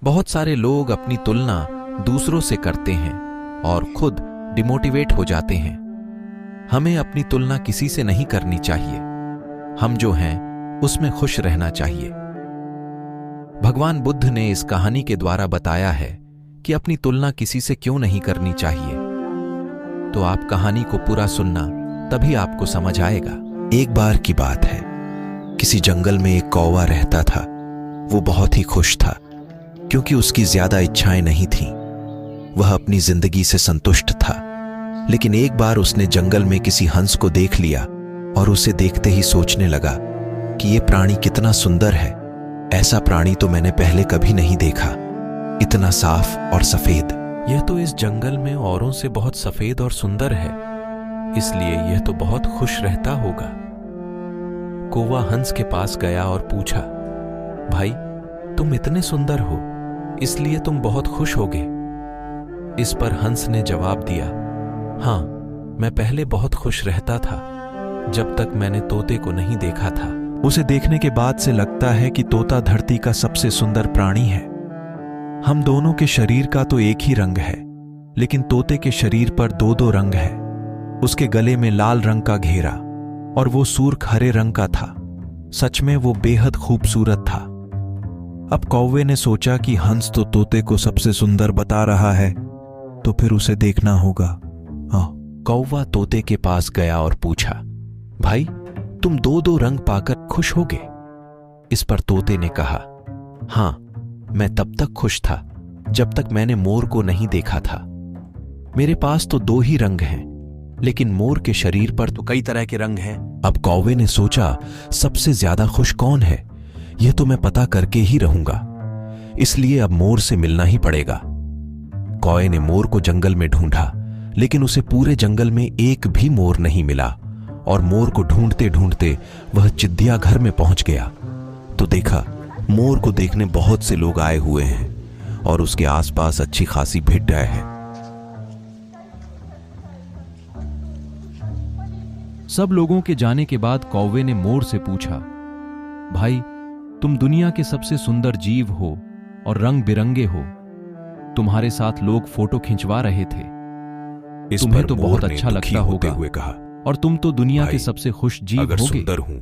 बहुत सारे लोग अपनी तुलना दूसरों से करते हैं और खुद डिमोटिवेट हो जाते हैं। हमें अपनी तुलना किसी से नहीं करनी चाहिए। हम जो हैं उसमें खुश रहना चाहिए। भगवान बुद्ध ने इस कहानी के द्वारा बताया है कि अपनी तुलना किसी से क्यों नहीं करनी चाहिए। तो आप कहानी को पूरा सुनना, तभी आपको समझ आएगा। एक बार की बात है, किसी जंगल में एक कौवा रहता था। वो बहुत ही खुश था क्योंकि उसकी ज्यादा इच्छाएं नहीं थीं। वह अपनी जिंदगी से संतुष्ट था। लेकिन एक बार उसने जंगल में किसी हंस को देख लिया और उसे देखते ही सोचने लगा कि ये प्राणी कितना सुंदर है। ऐसा प्राणी तो मैंने पहले कभी नहीं देखा, इतना साफ और सफेद। यह तो इस जंगल में औरों से बहुत सफेद और सुंदर है, इसलिए यह तो बहुत खुश रहता होगा। कौवा हंस के पास गया और पूछा, भाई, तुम इतने सुंदर हो, इसलिए तुम बहुत खुश होगे। इस पर हंस ने जवाब दिया, हाँ, मैं पहले बहुत खुश रहता था, जब तक मैंने तोते को नहीं देखा था। उसे देखने के बाद से लगता है कि तोता धरती का सबसे सुंदर प्राणी है। हम दोनों के शरीर का तो एक ही रंग है, लेकिन तोते के शरीर पर दो दो रंग है। उसके गले में लाल रंग का घेरा और वो सूर्ख हरे रंग का था। सच में वो बेहद खूबसूरत था। अब कौवे ने सोचा कि हंस तो तोते को सबसे सुंदर बता रहा है, तो फिर उसे देखना होगा। कौवा तोते के पास गया और पूछा, भाई, तुम दो दो रंग पाकर खुश होगे? इस पर तोते ने कहा, हाँ, मैं तब तक खुश था जब तक मैंने मोर को नहीं देखा था। मेरे पास तो दो ही रंग हैं, लेकिन मोर के शरीर पर तो कई तरह के रंग हैं। अब कौवे ने सोचा, सबसे ज्यादा खुश कौन है, यह तो मैं पता करके ही रहूंगा। इसलिए अब मोर से मिलना ही पड़ेगा। कौवे ने मोर को जंगल में ढूंढा, लेकिन उसे पूरे जंगल में एक भी मोर नहीं मिला और मोर को ढूंढते ढूंढते वह चिड़ियाघर में पहुंच गया तो देखा, मोर को देखने बहुत से लोग आए हुए हैं और उसके आसपास अच्छी खासी भिड्डाएं हैं। सब लोगों के जाने के बाद कौवे ने मोर से पूछा, भाई, तुम दुनिया के सबसे सुंदर जीव हो और रंग बिरंगे हो। तुम्हारे साथ लोग फोटो खिंचवा रहे थे। तुम्हें तो बहुत अच्छा लगता होगा हुए कहा, और तुम तो दुनिया के सबसे खुश जीव अगर होगे। सुंदर हूं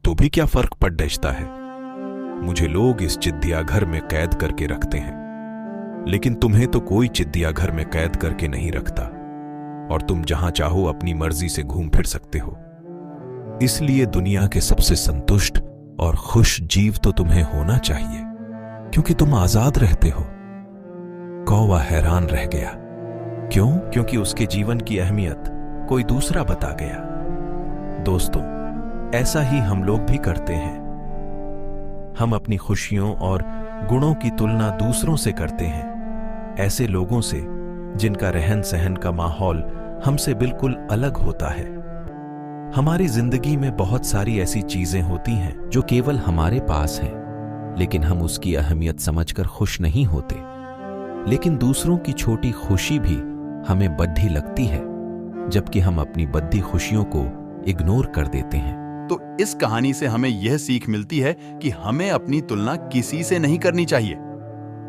तो भी क्या फर्क पड़ जाता है। मुझे लोग इस चिड़ियाघर में कैद करके रखते हैं, लेकिन तुम्हें तो कोई चिड़ियाघर में कैद करके नहीं रखता और तुम जहां चाहो अपनी मर्जी से घूम फिर सकते हो। इसलिए दुनिया के सबसे संतुष्ट और खुश जीव तो तुम्हें होना चाहिए, क्योंकि तुम आजाद रहते हो। कौवा हैरान रह गया। क्यों? क्योंकि उसके जीवन की अहमियत कोई दूसरा बता गया। दोस्तों, ऐसा ही हम लोग भी करते हैं। हम अपनी खुशियों और गुणों की तुलना दूसरों से करते हैं, ऐसे लोगों से जिनका रहन सहन का माहौल हमसे बिल्कुल अलग होता है। हमारी जिंदगी में बहुत सारी ऐसी चीजें होती हैं जो केवल हमारे पास हैं, लेकिन हम उसकी अहमियत समझकर खुश नहीं होते। लेकिन दूसरों की छोटी खुशी भी हमें बड़ी लगती है, जबकि हम अपनी बड़ी खुशियों को इग्नोर कर देते हैं। तो इस कहानी से हमें यह सीख मिलती है कि हमें अपनी तुलना किसी से नहीं करनी चाहिए।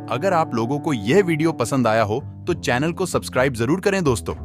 अगर आप लोगों को यह वीडियो पसंद आया हो तो चैनल को सब्सक्राइब जरूर करें दोस्तों।